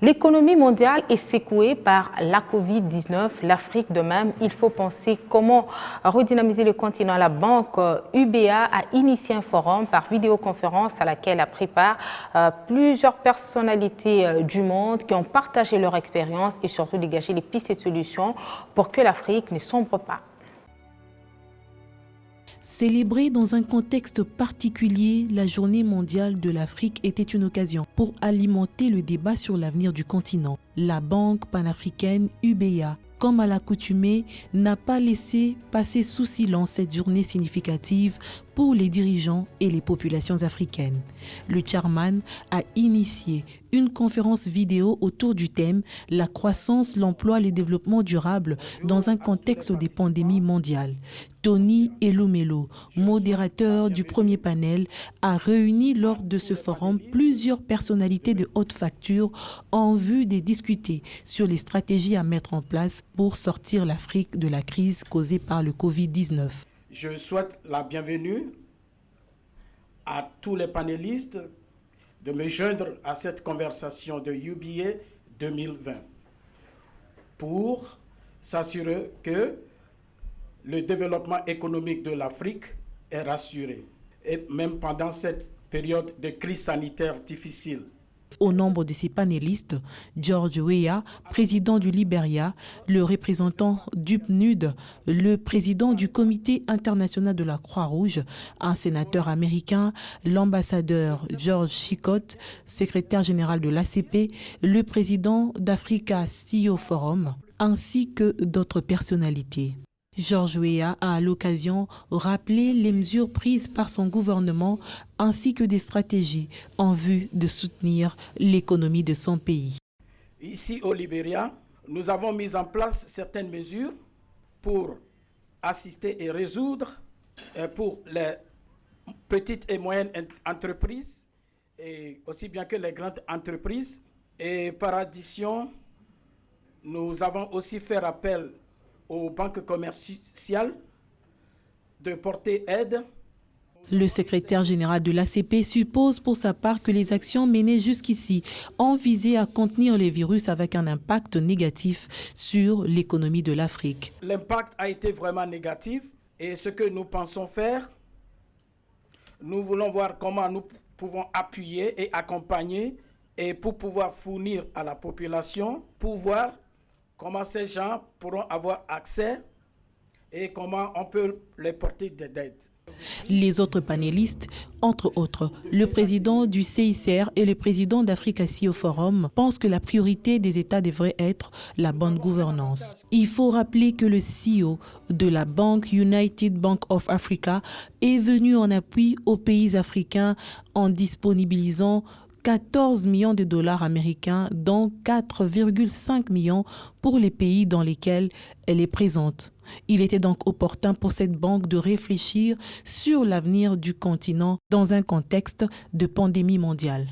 L'économie mondiale est secouée par la Covid-19, l'Afrique de même. Il faut penser comment redynamiser le continent. La banque UBA a initié un forum par vidéoconférence à laquelle a pris part plusieurs personnalités du monde qui ont partagé leur expérience et surtout dégagé les pistes et solutions pour que l'Afrique ne sombre pas. Célébrer dans un contexte particulier la Journée mondiale de l'Afrique était une occasion pour alimenter le débat sur l'avenir du continent. La banque panafricaine UBA, comme à l'accoutumée, n'a pas laissé passer sous silence cette journée significative pour les dirigeants et les populations africaines. Le chairman a initié une conférence vidéo autour du thème « La croissance, l'emploi, le développement durable dans un contexte des pandémies mondiales ». Tony Elumelo, modérateur du premier panel, a réuni lors de ce forum plusieurs personnalités de haute facture en vue de discuter sur les stratégies à mettre en place pour sortir l'Afrique de la crise causée par le Covid-19. Je souhaite la bienvenue à tous les panélistes de me joindre à cette conversation de UBA 2020 pour s'assurer que le développement économique de l'Afrique est rassuré, et même pendant cette période de crise sanitaire difficile. Au nombre de ces panélistes, George Weah, président du Libéria, le représentant du PNUD, le président du Comité international de la Croix-Rouge, un sénateur américain, l'ambassadeur George Chikot, secrétaire général de l'ACP, le président d'Africa CEO Forum, ainsi que d'autres personnalités. George Weah a à l'occasion rappelé les mesures prises par son gouvernement ainsi que des stratégies en vue de soutenir l'économie de son pays. Ici au Libéria, nous avons mis en place certaines mesures pour assister et résoudre pour les petites et moyennes entreprises, et aussi bien que les grandes entreprises. Et par addition, nous avons aussi fait appel aux banques commerciales de porter aide. Le secrétaire général de l'ACP suppose pour sa part que les actions menées jusqu'ici ont visé à contenir les virus avec un impact négatif sur l'économie de l'Afrique. L'impact a été vraiment négatif et ce que nous pensons faire, nous voulons voir comment nous pouvons appuyer et accompagner et pour pouvoir fournir à la population, pour voir comment ces gens pourront avoir accès et comment on peut les porter d'aide. Les autres panélistes, entre autres, le président du CICR et le président d'Africa CEO Forum, pensent que la priorité des États devrait être la bonne gouvernance. Il faut rappeler que le CEO de la banque United Bank of Africa est venu en appui aux pays africains en disponibilisant 14 millions de dollars américains, dont 4,5 millions pour les pays dans lesquels elle est présente. Il était donc opportun pour cette banque de réfléchir sur l'avenir du continent dans un contexte de pandémie mondiale.